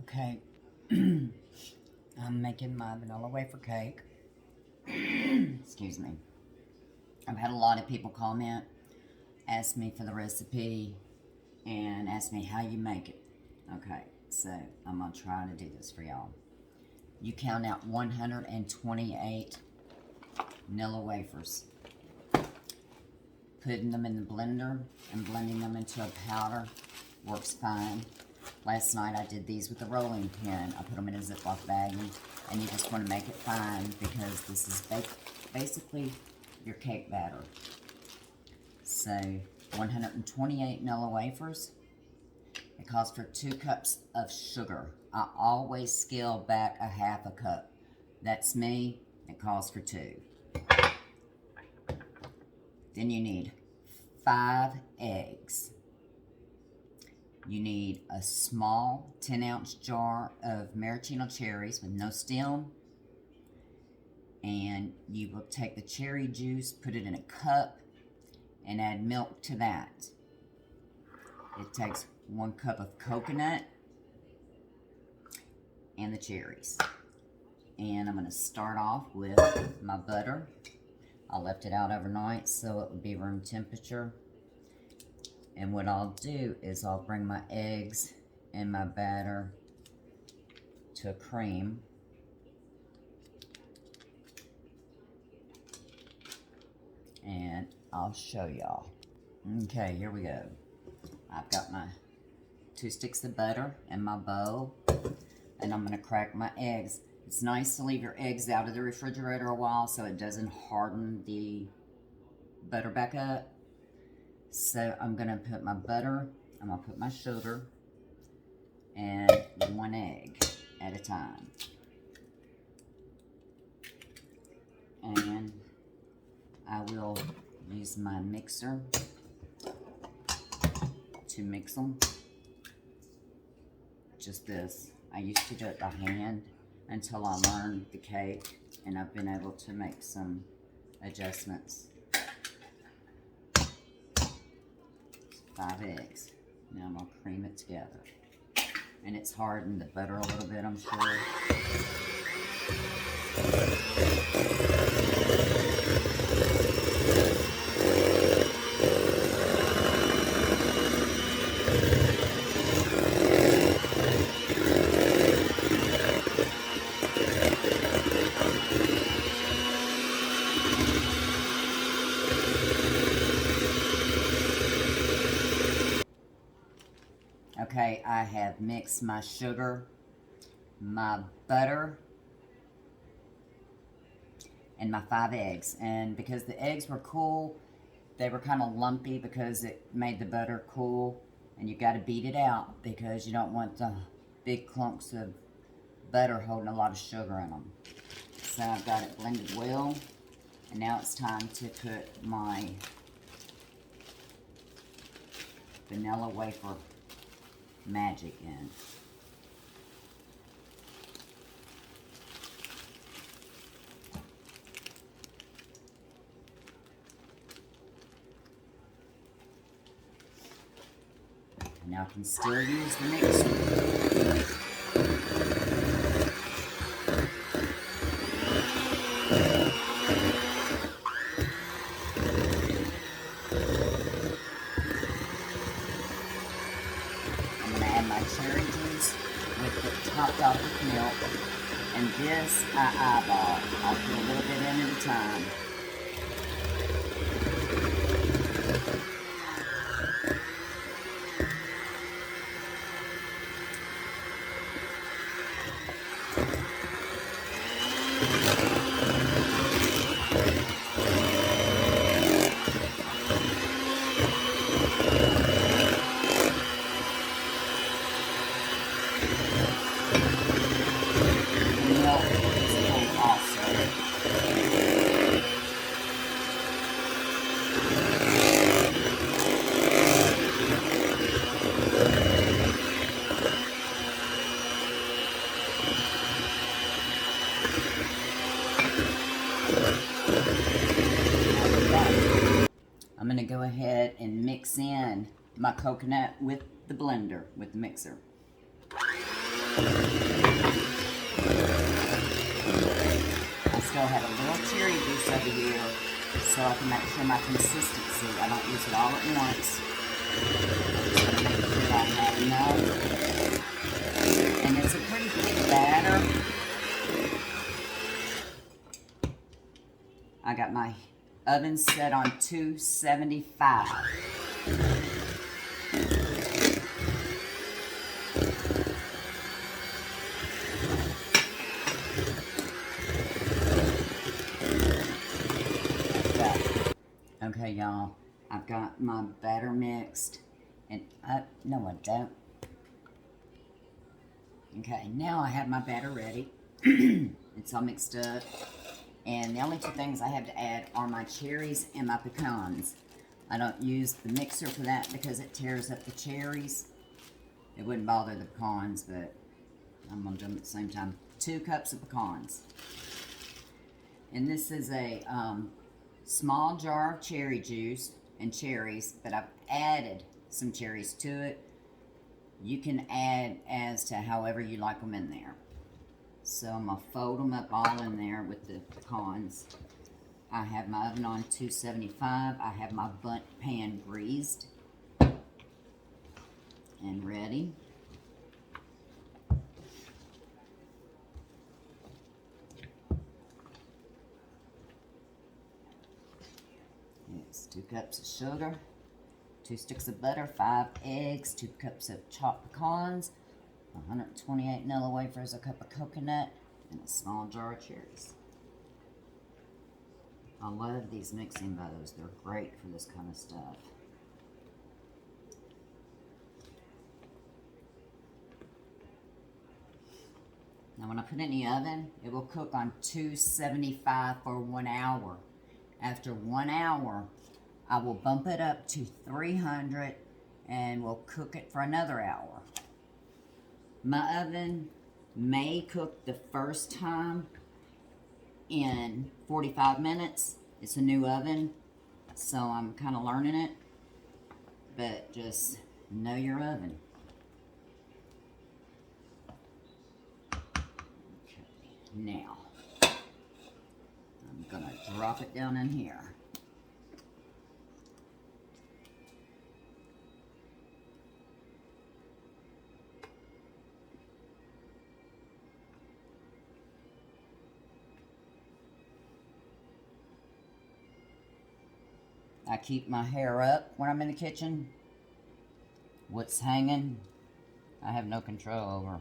Okay, I'm making my vanilla wafer cake. Excuse me. I've had a lot of people comment, ask me for the recipe, and ask me how you make it. Okay, so I'm gonna try to do this for y'all. You count out 128 Nilla wafers. Putting them in the blender and blending them into a powder works fine. Last night I did these with a rolling pin. I put them in a Ziploc baggie, and you just want to make it fine because this is basically your cake batter. So 128 Nilla wafers. It calls for 2 cups of sugar. I always scale back a half a cup. That's me. It calls for 2. Then you need 5 eggs. You need a small 10-ounce jar of maraschino cherries with no stem. And you will take the cherry juice, put it in a cup, and add milk to that. It takes 1 cup of coconut and the cherries. And I'm going to start off with my butter. I left it out overnight so it would be room temperature. And what I'll do is I'll bring my eggs and my batter to a cream. And I'll show y'all. Okay, here we go. I've got my 2 sticks of butter in my bowl, and I'm gonna crack my eggs. It's nice to leave your eggs out of the refrigerator a while so it doesn't harden the butter back up. So I'm gonna put my butter, I'm gonna put my sugar, and 1 egg at a time. And I will use my mixer to mix them. Just this. I used to do it by hand until I learned the cake, and I've been able to make some adjustments. 5 eggs. Now I'm gonna cream it together. And it's hardened the butter a little bit, I'm sure. Okay, I have mixed my sugar, my butter, and my 5 eggs. And because the eggs were cool, they were kind of lumpy because it made the butter cool. And you got to beat it out because you don't want the big clumps of butter holding a lot of sugar in them. So I've got it blended well. And now it's time to put my vanilla wafer magic in. Now I can still use the mixer. My cherry juice with the topped off with milk, and this I eyeball. I'll put a little bit in at a time. I'm going to go ahead and mix in my coconut with the blender, with the mixer. I still have a little cherry juice over here so I can make sure my consistency, I don't use it all at once. Just gonna make sure I have enough. And it's a pretty thick batter. I got my oven set on 275. Okay, y'all, I've got my batter mixed, and no, I don't. Okay, now I have my batter ready. It's all mixed up, and the only two things I have to add are my cherries and my pecans. I don't use the mixer for that because it tears up the cherries. It wouldn't bother the pecans, but I'm gonna do them at the same time. 2 cups of pecans, and this is a small jar of cherry juice and cherries, but I've added some cherries to it. You can add as to however you like them in there. So I'm going to fold them up all in there with the pecans. I have my oven on 275. I have my bundt pan greased and ready. It's 2 cups of sugar, 2 sticks of butter, 5 eggs, 2 cups of chopped pecans, 128 Nilla Wafers, a cup of coconut, and a small jar of cherries. I love these mixing bowls. They're great for this kind of stuff. Now when I put it in the oven, it will cook on 275 for 1 hour. After 1 hour, I will bump it up to 300 and we'll cook it for another hour. My oven may cook the first time in 45 minutes. It's a new oven, so I'm kind of learning it, but just know your oven. Okay, now I'm gonna drop it down in here. I keep my hair up when I'm in the kitchen. What's hanging, I have no control over.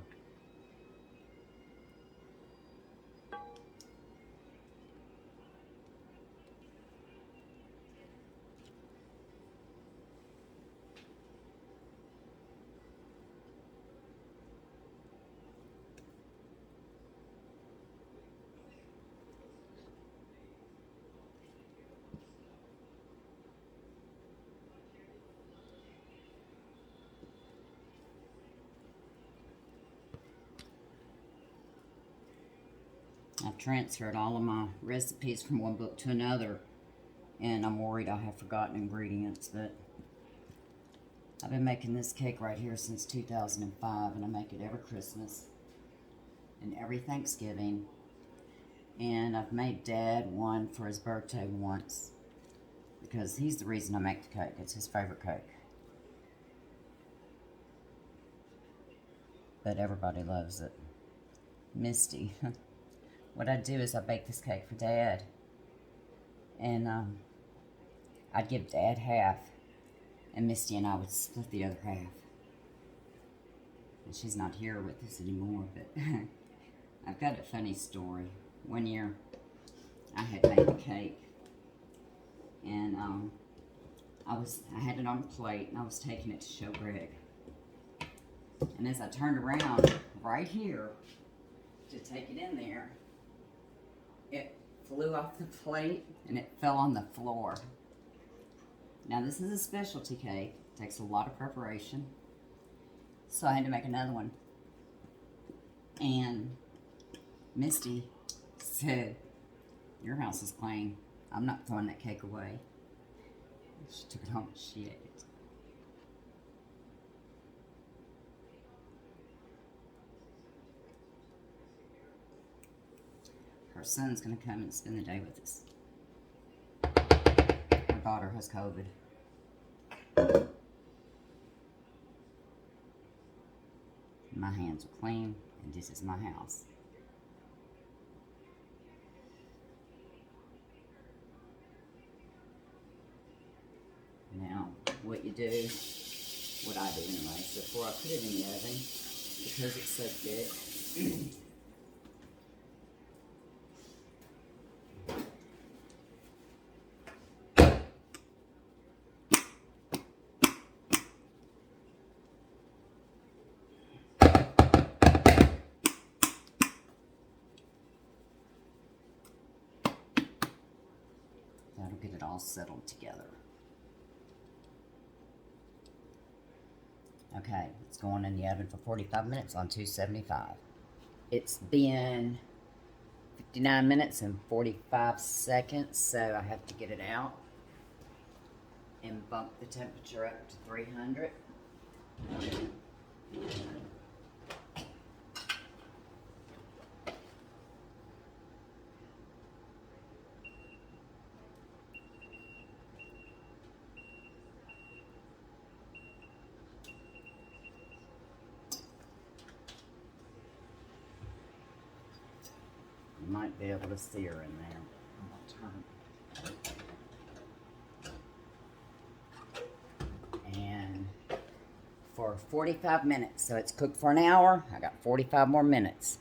I've transferred all of my recipes from one book to another, and I'm worried I have forgotten ingredients, but I've been making this cake right here since 2005, and I make it every Christmas and every Thanksgiving, and I've made Dad one for his birthday once, because he's the reason I make the cake. It's his favorite cake. But everybody loves it. Misty. What I do is I bake this cake for Dad, and I'd give Dad half, and Misty and I would split the other half. And she's not here with us anymore, but I've got a funny story. One year, I had made the cake, and I had it on a plate, and I was taking it to show Greg. And as I turned around right here to take it in there, it flew off the plate and it fell on the floor. Now this is a specialty cake. It takes a lot of preparation. So I had to make another one. And Misty said, "Your house is clean. I'm not throwing that cake away." She took it home and she ate it. son's gonna come and spend the day with us. Our daughter has COVID. My hands are clean, and this is my house. Now, what you do, what I do anyway, so before I put it in the oven, because it's so thick, that'll get it all settled together. Okay, it's going in the oven for 45 minutes on 275. It's been 59 minutes and 45 seconds, so I have to get it out and bump the temperature up to 300. You might be able to see her in there. I'm gonna turn. And for 45 minutes, so it's cooked for an hour. I got 45 more minutes.